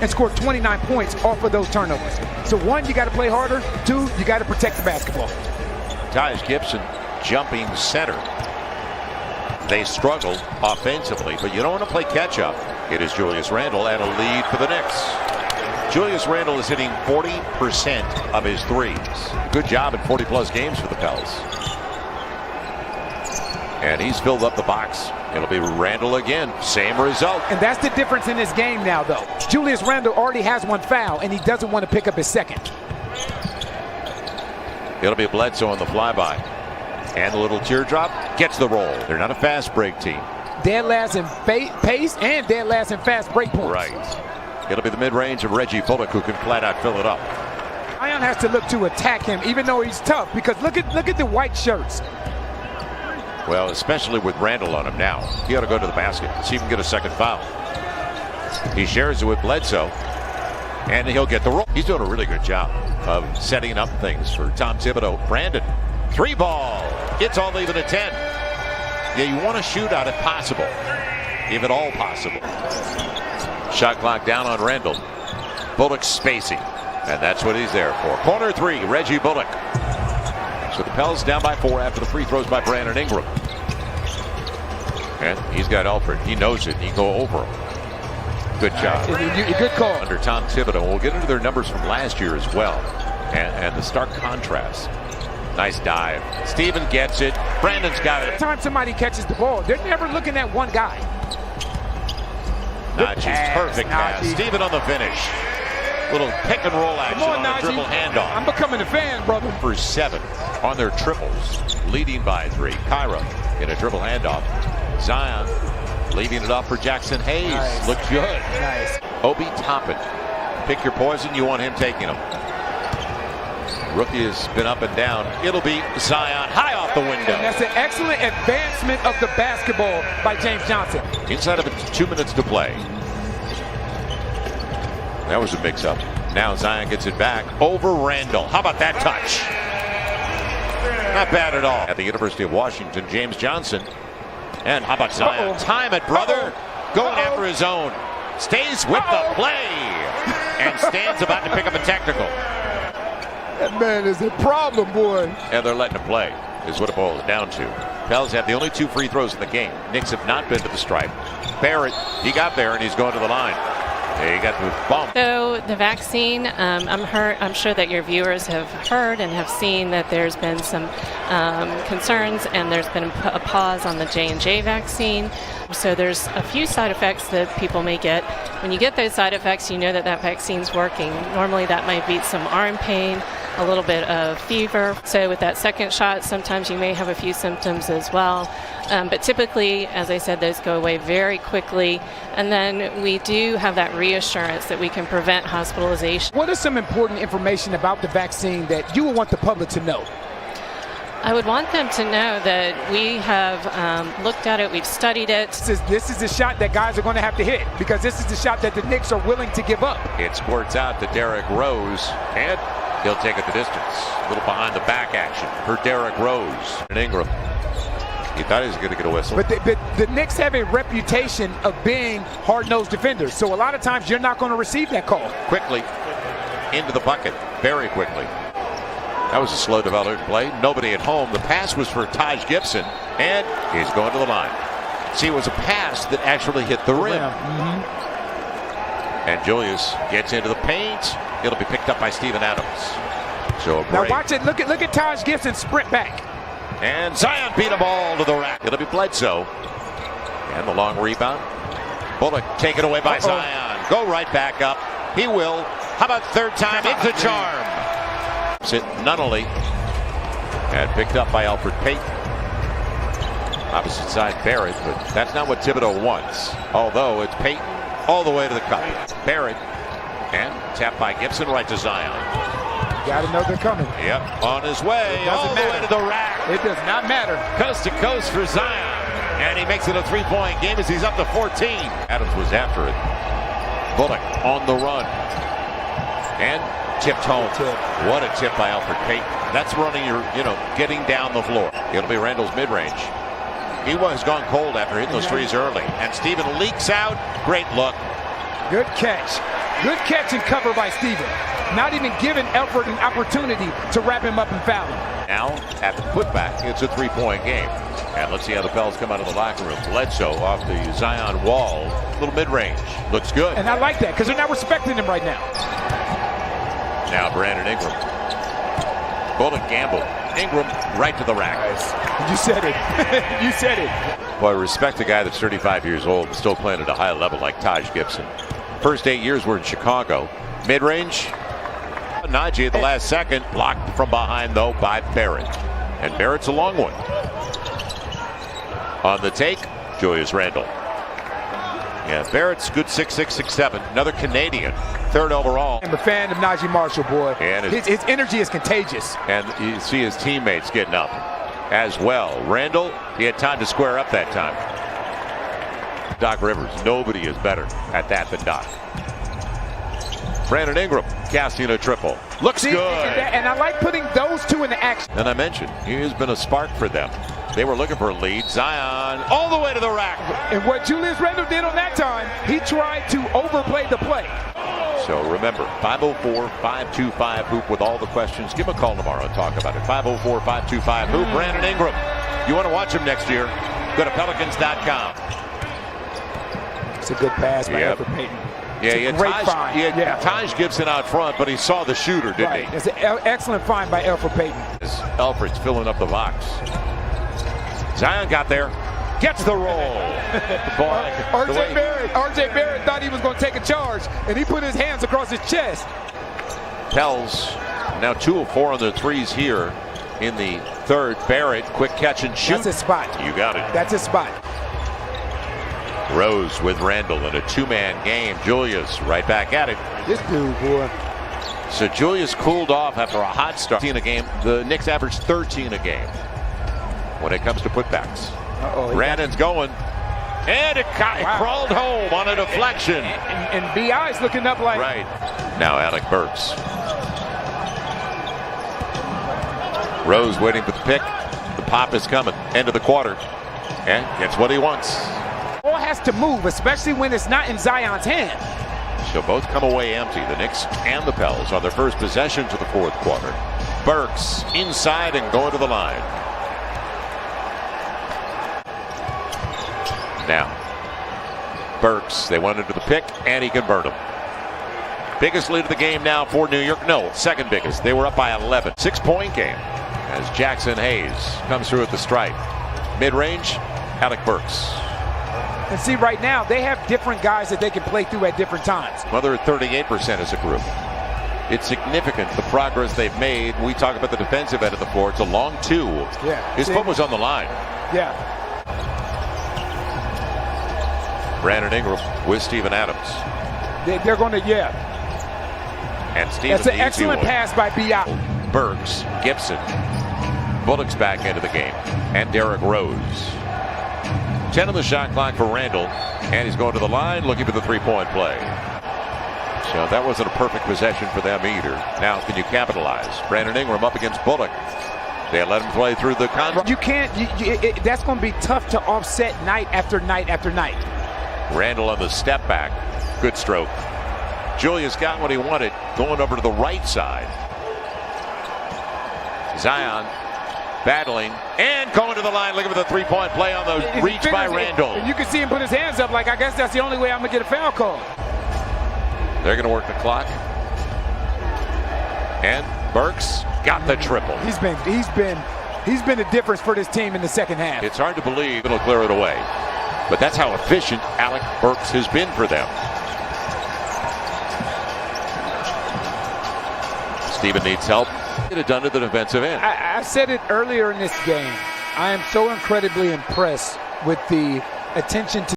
and scored 29 points off of those turnovers. So one, you got to play harder. Two, you got to protect the basketball. Taj Gibson jumping center. They struggle offensively, but you don't want to play catch up. It is Julius Randle and a lead for the Knicks. Julius Randle is hitting 40% of his threes. Good job in 40-plus games for the Pels. And he's filled up the box. It'll be Randle again. Same result. And that's the difference in this game now, though. Julius Randle already has one foul, and he doesn't want to pick up his second. It'll be Bledsoe on the flyby. And a little teardrop gets the roll. They're not a fast break team. Dead last in pace and dead last in fast break points. Right. It'll be the mid-range of Reggie Bullock who can flat out fill it up. Zion has to look to attack him, even though he's tough, because look at the white shirts. Well, especially with Randle on him now. He ought to go to the basket. See if he can get a second foul. He shares it with Bledsoe, and he'll get the roll. He's doing a really good job of setting up things for Tom Thibodeau. Brandon, 3 ball. It's all even at 10. Yeah, you want to shoot out if possible, if at all possible. Shot clock down on Randle. Bullock spacing, and that's what he's there for. Corner 3, Reggie Bullock. So the Pels down by 4 after the free throws by Brandon Ingram. And he's got Alfred. He knows it. He can go over him. Good job. Good call. Under Tom Thibodeau. We'll get into their numbers from last year as well. And the stark contrast. Nice dive. Steven gets it. Brandon's got it. Every time somebody catches the ball, they're never looking at one guy. Najee's perfect pass. Steven on the finish. Little pick and roll action on a dribble handoff. I'm becoming a fan, brother. For 7 on their triples, leading by 3. Kyra in a dribble handoff. Zion leaving it up for Jackson Hayes. Nice. Looks good. Nice. Obi Toppin. Pick your poison. You want him taking them. Rookie has been up and down. It'll be Zion high off the window. And that's an excellent advancement of the basketball by James Johnson. Inside of it, 2 minutes to play. That was a mix-up. Now Zion gets it back over Randle. How about that touch? Not bad at all. At the University of Washington, James Johnson. And how about Zion? Time it, brother. Going after his own. Stays with the play. And stands about to pick up a technical. That man is a problem, boy. And they're letting him play, is what it boils down to. Pels have the only 2 free throws in the game. Knicks have not been to the stripe. Barrett, he got there and he's going to the line. He got the bump. So the vaccine, I'm sure that your viewers have heard and have seen that there's been some concerns, and there's been a pause on the J&J vaccine. So there's a few side effects that people may get. When you get those side effects, you know that vaccine's working. Normally that might be some arm pain, a little bit of fever. So with that second shot, sometimes you may have a few symptoms as well. But typically, as I said, those go away very quickly. And then we do have that reassurance that we can prevent hospitalization. What is some important information about the vaccine that you would want the public to know? I would want them to know that we have looked at it, we've studied it. This is the shot that guys are going to have to hit, because this is the shot that the Knicks are willing to give up. It squirts out to Derrick Rose, and he'll take it the distance. A little behind the back action for Derrick Rose. And Ingram, he thought he was going to get a whistle. But the Knicks have a reputation of being hard-nosed defenders, so a lot of times you're not going to receive that call. Quickly into the bucket, very quickly. That was a slow developing play. Nobody at home. The pass was for Taj Gibson, and he's going to the line. See, it was a pass that actually hit the rim. And Julius gets into the paint. It'll be picked up by Steven Adams. So now watch it. Look at Taj Gibson sprint back. And Zion beat a ball to the rack. It'll be Bledsoe. And the long rebound. Bullock taken away by Zion. Go right back up. He will. How about third time? It's a charm. Sit Nunnally, and picked up by Alfred Payton. Opposite side Barrett, but that's not what Thibodeau wants. Although it's Payton all the way to the cup. Barrett, and tapped by Gibson right to Zion. Got to know they're coming. Yep, on his way, all the way to the rack. It does not matter. Coast to coast for Zion, and he makes it a 3-point game as he's up to 14. Adams was after it. Bullock on the run, and tipped home. What a tip by Alfred Payton. That's running your, getting down the floor. It'll be Randle's mid-range. He was gone cold after hitting those threes early. And Steven leaks out. Great look. Good catch. Good catch and cover by Steven. Not even giving Elfrid an opportunity to wrap him up and foul him. Now, at the putback, it's a three-point game. And let's see how the Pels come out of the locker room. Bledsoe off the Zion wall. Little mid-range. Looks good. And I like that because they're not respecting him right now. Now Brandon Ingram. Bullock gamble. Ingram right to the rack. You said it. You said it. Well, I respect a guy that's 35 years old and still playing at a high level like Taj Gibson. First 8 years were in Chicago. Mid-range. Najee at the last second. Blocked from behind, though, by Barrett. And Barrett's a long one. On the take, Julius Randle. Yeah, Barrett's good 6'6", 6'7". Another Canadian. Third overall. I'm a fan of Najee Marshall, boy. And his energy is contagious. And you see his teammates getting up as well. Randle, he had time to square up that time. Doc Rivers, nobody is better at that than Doc. Brandon Ingram casting a triple. Looks good. And I like putting those two into action. And I mentioned, he has been a spark for them. They were looking for a lead. Zion all the way to the rack. And what Julius Randle did on that time, he tried to overplay the play. So remember, 504-525-HOOP with all the questions. Give him a call tomorrow and talk about it. 504-525-HOOP. Brandon Ingram. You want to watch him next year? Go to Pelicans.com. It's a good pass by Elfrid Payton. Yeah, he had Taj Gibson out front, but he saw the shooter, didn't he? It's an excellent find by Elfrid Payton. Elfrid's filling up the box. Zion got there. Gets the roll. RJ Barrett thought he was going to take a charge, and he put his hands across his chest. Pels now 2 of 4 on their threes here in the third. Barrett, quick catch and shoot. That's his spot. You got it. That's his spot. Rose with Randle in a two-man game. Julius right back at it. This dude, boy. So Julius cooled off after a hot start. A game. The Knicks averaged 13 a game when it comes to putbacks. Brandon's going. And it crawled home on a deflection. And B.I.'s looking up like... Right. Now Alec Burks. Rose waiting for the pick. The pop is coming. End of the quarter. And gets what he wants. Ball has to move, especially when it's not in Zion's hand. So both come away empty. The Knicks and the Pels on their first possession to the fourth quarter. Burks inside and going to the line. Now, Burks, they wanted to the pick, and he converted them. Biggest lead of the game now for New York. No, second biggest. They were up by 11. 6-point game as Jackson Hayes comes through at the stripe. Mid-range, Alec Burks. And see, right now, they have different guys that they can play through at different times. Well, they're at 38% as a group. It's significant, the progress they've made. We talk about the defensive end of the floor. It's a long two. Yeah. His foot was on the line. Yeah. Brandon Ingram with Steven Adams. They're going to, And Steven, that's an excellent pass by B.I. Burks, Gibson. Bullock's back into the game. And Derrick Rose. 10 on the shot clock for Randle. And he's going to the line looking for the three-point play. So that wasn't a perfect possession for them either. Now can you capitalize? Brandon Ingram up against Bullock. They let him play through the contract. You can't. That's going to be tough to offset night after night after night. Randle on the step back. Good stroke. Julius got what he wanted, going over to the right side. Zion battling and going to the line, looking for the three-point play on the reach by Randle. And you can see him put his hands up like, I guess that's the only way I'm going to get a foul call. They're going to work the clock. And Burks got the triple. He's been a difference for this team in the second half. It's hard to believe it'll clear it away. But that's how efficient Alec Burks has been for them. Steven needs help. Get it done to the defensive end. I said it earlier in this game. I am so incredibly impressed with the attention to